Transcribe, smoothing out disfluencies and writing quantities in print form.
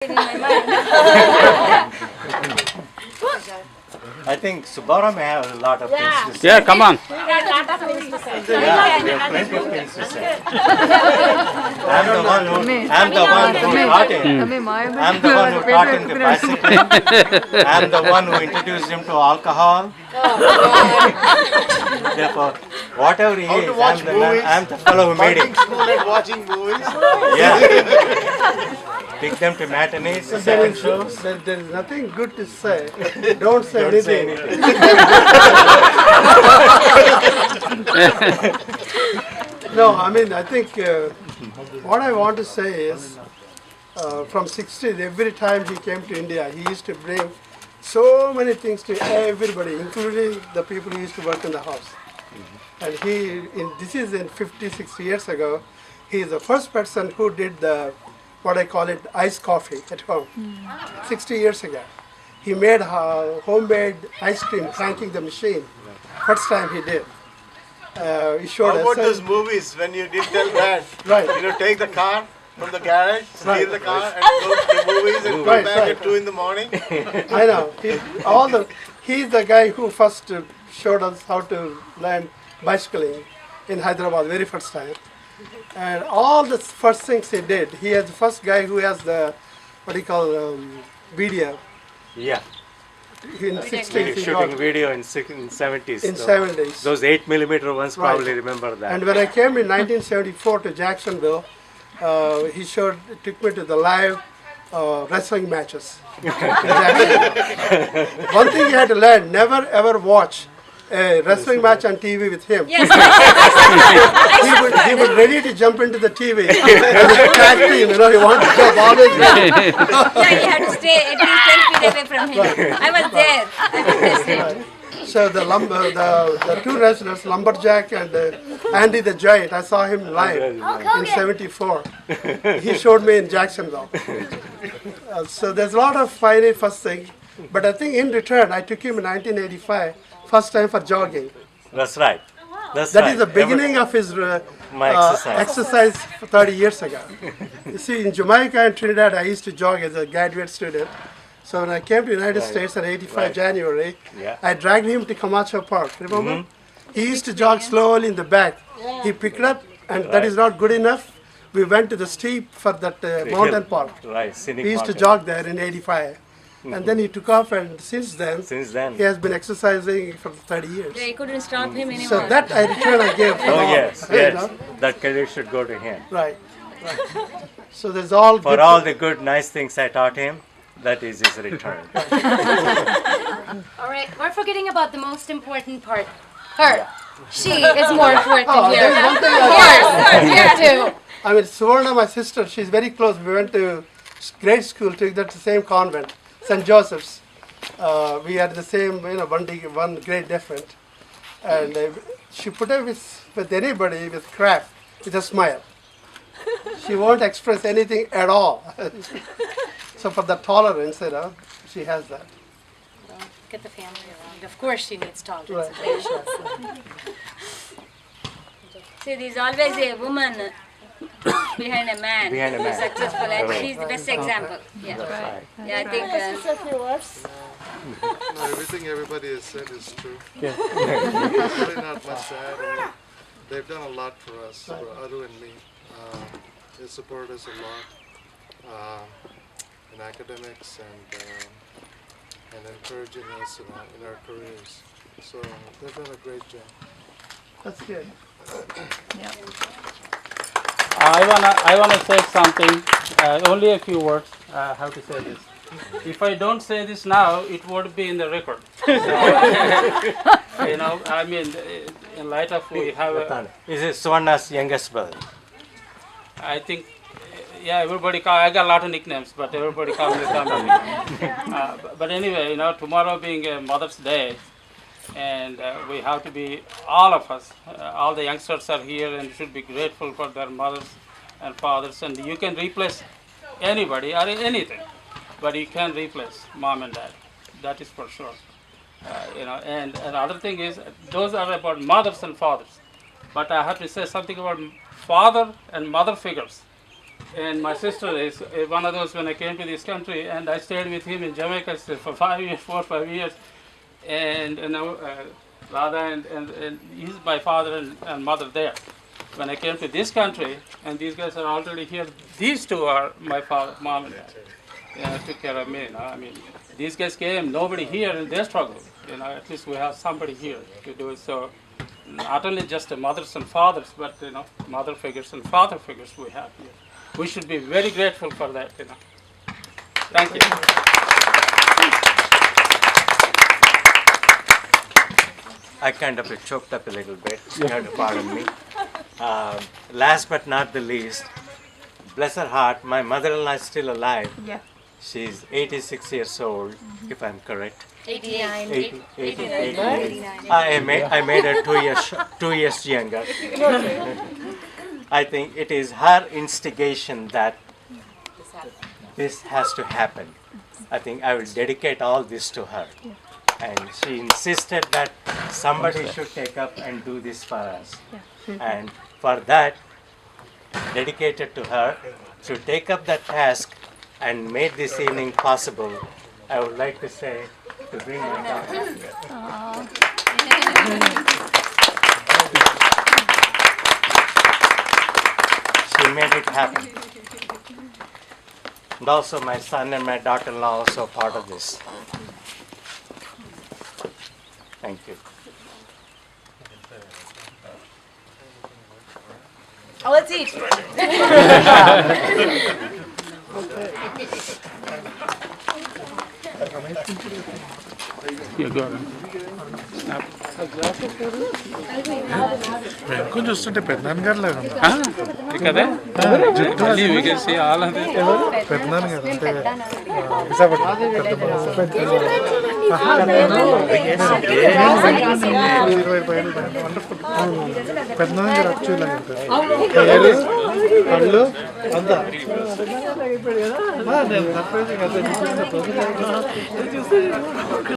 in my mind. I think Subbaram may have a lot of things to say. Yeah, come on. We have a lot of things to say. Yeah, we have plenty of things to say. I'm the one who taught him. I'm the one who taught him the bicycling. I'm the one who introduced him to alcohol. Therefore, whatever he is, I'm the fellow who made him. School and watching movies. Yeah. Take them to matinees, second shows. There is nothing good to say. Don't say Don't say anything. anything. No, I mean, I think what I want to say is from 60s, every time he came to India, he used to bring so many things to everybody, including the people who used to work in the house. And this is in 50, 60 years ago, he is the first person who did what I call it, iced coffee at home. 60 years ago. He made homemade ice cream, cranking the machine. First time he did. He showed How us. about those movies when you did tell Dad, Right. take the car from the garage, steal Right. the car and go to the movies and come Right, back right. at 2 in the morning? I know. He's the guy who first showed us how to learn bicycling in Hyderabad, very first time. And all the first things he did, he is the first guy who has the, what do you call, video. Yeah. In 60s, he Shooting got, video in 70s. in so 70s. Those 8mm ones Right. probably remember that. And when I came in 1974 to Jacksonville, he took me to the live wrestling matches. in Jacksonville. One thing you had to learn: never ever watch a wrestling match on TV with him. Yes. He was ready to jump into the TV. And the tag team, he wanted to jump always ready. Yeah, you have to stay at least 10 feet away from him. I was there. I witnessed it. So the two wrestlers, Lumberjack and Andy the Giant, I saw him live in '74. He showed me in Jacksonville. So there's a lot of funny first things, but I think in return I took him in 1985, first time for jogging. That's right. That's That right. is the beginning of his My exercise. exercise 30 years ago. You see, in Jamaica and Trinidad, I used to jog as a graduate student. So when I came to the United States in '85 Right. January, Yeah. I dragged him to Camacho Park. Remember? He used to jog slowly in the back. He picked up, and that is not good enough. We went to the steep for that mountain park. Right, scenic We used to mountain. jog there in '85. And then he took off, and since then, Since then. he has been exercising for 30 years. They couldn't stop him anymore. So that I return I gave. Oh yes, You yes. know? That credit should go to him. Right. So there's all For good all the good, nice things I taught him, that is his return. All right, we're forgetting about the most important part. Her. She is more important here. there's one thing Here too. I mean, Suvarna, my sister, she's very close. We went to grade school together to the same convent, St. Joseph's. We had the same, one grade different. And she put up with anybody with crap, with a smile. She won't express anything at all. So for the tolerance, she has that. Get the family around. Of course she needs tolerance. Right. and patience. See, there's always a woman behind a man. Behind a who is man. successful, and she's the best example. Yeah, Right. yeah, I think. No, everything everybody has said is true. Really not much to add. I mean, they've done a lot for us, for Adu and me. They support us a lot in academics and encouraging us in our careers. So they've done a great job. That's good. I wanna say something. Only a few words. How to say this? If I don't say this now, it won't be in the record. I mean, in light of we have, This is Suvarna's youngest brother. I think, yeah, everybody call. I got a lot of nicknames, but everybody calls me Tommy. But anyway, tomorrow being a Mother's Day, and we have to be, all of us, all the youngsters are here and should be grateful for their mothers and fathers. And you can replace anybody or anything, but you can replace mom and dad. That is for sure. And another thing is, those are about mothers and fathers. But I have to say something about father and mother figures. And my sister is one of those when I came to this country, and I stayed with him in Jamaica for 5 years, 4 or 5 years. And Radha and he's my father and mother there. When I came to this country, and these guys are already here, these two are my father, mom and dad. Took care of me. I mean, these guys came, nobody here, and they struggled. At least we have somebody here to do it. So not only just the mothers and fathers, but mother figures and father figures we have here. We should be very grateful for that. Thank you. I kind of choked up a little bit. You have to pardon me. Last but not the least, bless her heart, my mother-in-law is still alive. Yeah. She's 86 years old, if I'm correct. 89. 89. I made her 2 years younger. I think it is her instigation that this has to happen. I think I will dedicate all this to her. And she insisted that somebody should take up and do this for us. And for that, dedicated to her, to take up that task and made this evening possible, I would like to say, to bring my daughter here. She made it happen. And also my son and my daughter-in-law also part of this. Thank you. Oh, let's eat. You go. వెనుకొని చూస్తుంటే పెద్దనాన్న గారు లాగా కదా మళ్ళీ we can see all of this. పెద్దనాన్న గారు అంటే విశాఖపట్నం పెద్దనాన్న గారు యాక్చువల్ పేరు కళ్ళు అంతా నేను సర్ప్రైజింగ్